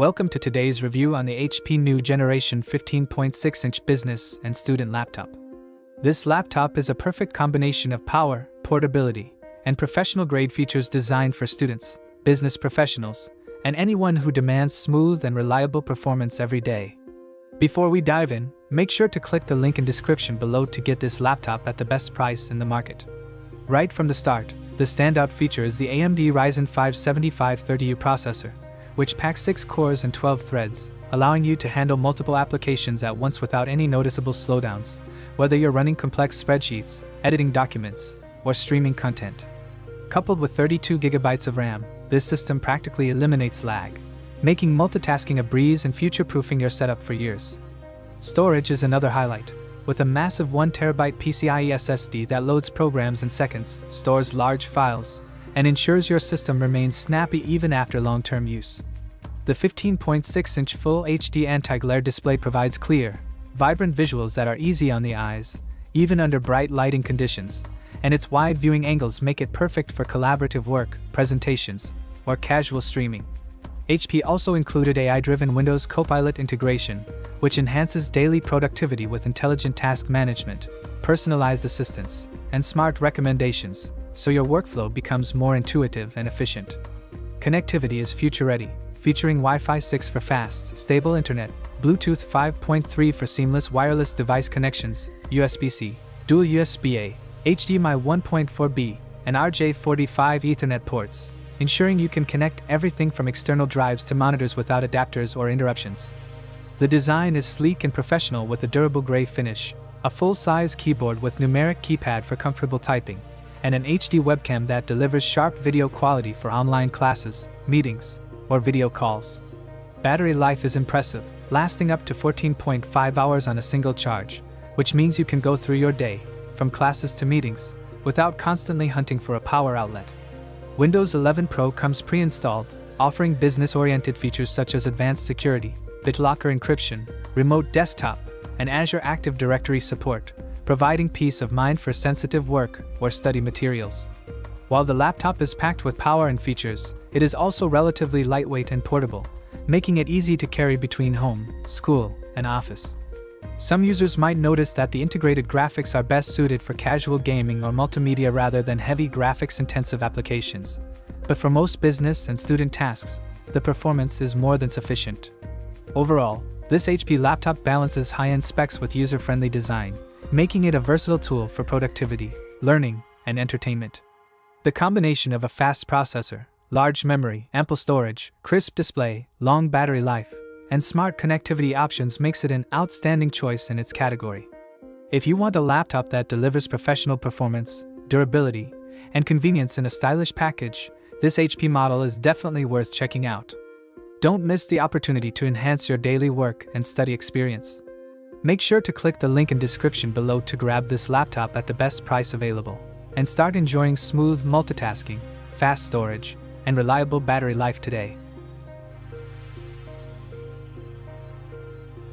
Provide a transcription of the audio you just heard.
Welcome to today's review on the HP new generation 15.6-inch business and student laptop. This laptop is a perfect combination of power, portability, and professional-grade features designed for students, business professionals, and anyone who demands smooth and reliable performance every day. Before we dive in, make sure to click the link in description below to get this laptop at the best price in the market. Right from the start, the standout feature is the AMD Ryzen 5 7530U processor, which packs 6 cores and 12 threads, allowing you to handle multiple applications at once without any noticeable slowdowns, whether you're running complex spreadsheets, editing documents, or streaming content. Coupled with 32 GB of RAM, this system practically eliminates lag, making multitasking a breeze and future-proofing your setup for years. Storage is another highlight. With a massive 1TB PCIe SSD that loads programs in seconds, stores large files, and ensures your system remains snappy even after long-term use. The 15.6-inch Full HD anti-glare display provides clear, vibrant visuals that are easy on the eyes, even under bright lighting conditions, and its wide viewing angles make it perfect for collaborative work, presentations, or casual streaming. HP also included AI-driven Windows Copilot integration, which enhances daily productivity with intelligent task management, personalized assistance, and smart recommendations, so your workflow becomes more intuitive and efficient. Connectivity is future-ready, featuring Wi-Fi 6 for fast, stable internet, Bluetooth 5.3 for seamless wireless device connections, USB-C, dual USB-A, HDMI 1.4b, and RJ45 Ethernet ports, ensuring you can connect everything from external drives to monitors without adapters or interruptions. The design is sleek and professional with a durable gray finish, a full-size keyboard with numeric keypad for comfortable typing, and an HD webcam that delivers sharp video quality for online classes, meetings, or video calls. Battery life is impressive, lasting up to 14.5 hours on a single charge, which means you can go through your day, from classes to meetings, without constantly hunting for a power outlet. Windows 11 Pro comes pre-installed, offering business-oriented features such as advanced security, BitLocker encryption, remote desktop, and Azure Active Directory support, providing peace of mind for sensitive work or study materials. While the laptop is packed with power and features, it is also relatively lightweight and portable, making it easy to carry between home, school, and office. Some users might notice that the integrated graphics are best suited for casual gaming or multimedia rather than heavy graphics-intensive applications. But for most business and student tasks, the performance is more than sufficient. Overall, this HP laptop balances high-end specs with user-friendly design, making it a versatile tool for productivity, learning, and entertainment. The combination of a fast processor, large memory, ample storage, crisp display, long battery life, and smart connectivity options makes it an outstanding choice in its category. If you want a laptop that delivers professional performance, durability, and convenience in a stylish package, this HP model is definitely worth checking out. Don't miss the opportunity to enhance your daily work and study experience. Make sure to click the link in description below to grab this laptop at the best price available, and start enjoying smooth multitasking, fast storage, and reliable battery life today.